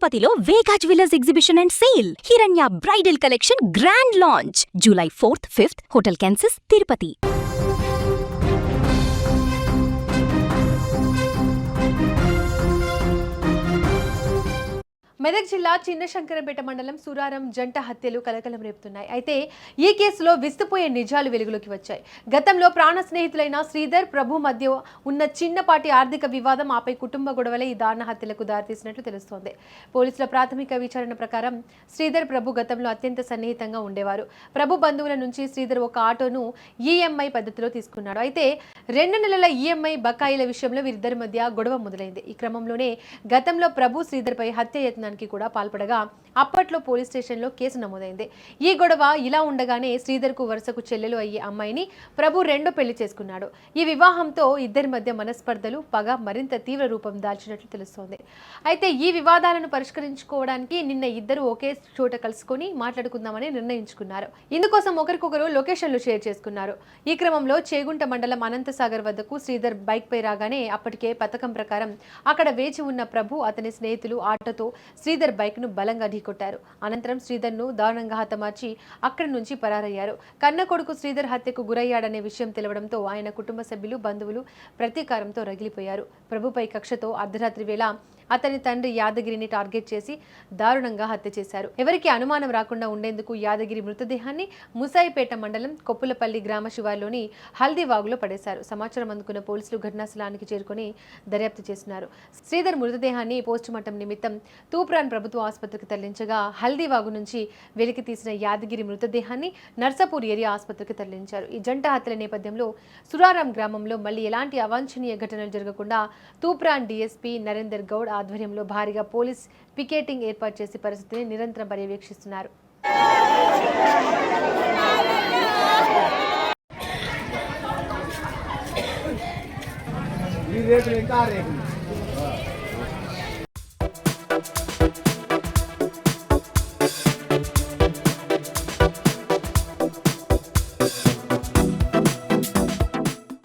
తిరుపతిలో వేగా jewellers exhibition and sale. హిరణ్య bridal collection grand launch July 4th, 5th, Hotel Kansas, Tirupati. Medak జిల్లా చిన్నశంకరంపేట మండలం సురారం జంట హత్యలు కలకలం రేపుతున్నాయి. అయితే ఈ కేసులో విస్తుపోయే నిజాలు వెలుగులోకి వచ్చాయి. గతంలో ప్రాణ స్నేహితులైన శ్రీధర్, ప్రభు మధ్య ఉన్న చిన్నపాటి ఆర్థిక వివాదం ఆపై కుటుంబ గొడవలే ఈ దారుణ హత్యలకు దారితీసినట్లు తెలుస్తోంది. పోలీసుల ప్రాథమిక విచారణ ప్రకారం శ్రీధర్, ప్రభు గతంలో అత్యంత సన్నిహితంగా ఉండేవారు. ప్రభు బంధువుల నుంచి శ్రీధర్ ఒక ఆటోను ఈఎంఐ పద్ధతిలో తీసుకున్నాడు. అయితే 2 నెలల ఈఎంఐ బకాయిల విషయంలో వీరిద్దరి మధ్య గొడవ మొదలైంది. ఈ క్రమంలోనే గతంలో ప్రభు శ్రీధర్పై హత్య యత్నానికి కూడా పాల్పడగా అప్పట్లో పోలీస్ స్టేషన్లో కేసు నమోదైంది. ఈ గొడవ ఇలా ఉండగానే శ్రీధర్కు వరుసకు చెల్లెలు అయ్యే అమ్మాయిని ప్రభు రెండో పెళ్లి చేసుకున్నాడు. ఈ వివాహంతో ఇద్దరి మధ్య మనస్పర్ధలు, పగ మరింత తీవ్ర రూపం దాల్చినట్లు తెలుస్తోంది. అయితే ఈ వివాదాలను పరిష్కరించుకోవడానికి నిన్న ఇద్దరు ఒకే చోట కలుసుకొని మాట్లాడుకుందామని నిర్ణయించుకున్నారు. ఇందుకోసం ఒకరికొకరు లొకేషన్లు షేర్ చేసుకున్నారు. ఈ క్రమంలో చేగుంట మండలం అనంతసాగర్ వద్దకు శ్రీధర్ బైక్ పై రాగానే అప్పటికే పథకం ప్రకారం అక్కడ వేచి ఉన్న ప్రభు, అతని స్నేహితులు ఆటోతో శ్రీధర్ బైక్ ను బలంగా ఢీకొట్టారు. అనంతరం శ్రీధర్ ను దారుణంగా హతమార్చి అక్కడి నుంచి పరారయ్యారు. కన్న కొడుకు శ్రీధర్ హత్యకు గురయ్యాడనే విషయం తెలవడంతో ఆయన కుటుంబ సభ్యులు, బంధువులు ప్రతీకారంతో రగిలిపోయారు. ప్రభుపై కక్షతో అర్ధరాత్రి వేళ అతని తండ్రి యాదగిరిని టార్గెట్ చేసి దారుణంగా హత్య చేశారు. ఎవరికి అనుమానం రాకుండా ఉండేందుకు యాదగిరి మృతదేహాన్ని ముసాయిపేట మండలం కొప్పులపల్లి గ్రామ శివార్లోని హల్దీవాగులో పడేశారు. సమాచారం అందుకున్న పోలీసులు ఘటనా స్థలానికి చేరుకుని దర్యాప్తు చేస్తున్నారు. శ్రీధర్ మృతదేహాన్ని పోస్టుమార్టం నిమిత్తం తూప్రాన్ ప్రభుత్వ ఆసుపత్రికి తరలించగా హల్దీవాగు నుంచి వెలికి తీసిన యాదగిరి మృతదేహాన్ని నర్సాపూర్ ఏరియా ఆసుపత్రికి తరలించారు. ఈ జంట హత్యల నేపథ్యంలో సురారం గ్రామంలో మళ్లీ ఎలాంటి అవాంఛనీయ ఘటనలు జరగకుండా తూప్రాన్ డీఎస్పీ నరేందర్ గౌడ్ ఆధ్వర్యంలో భారీగా పోలీస్ పికెటింగ్ ఏర్పాటు చేసి పరిస్థితిని నిరంతరం పర్యవేక్షిస్తున్నారు. ఈ రేట్లు ఇంకా రేట్లు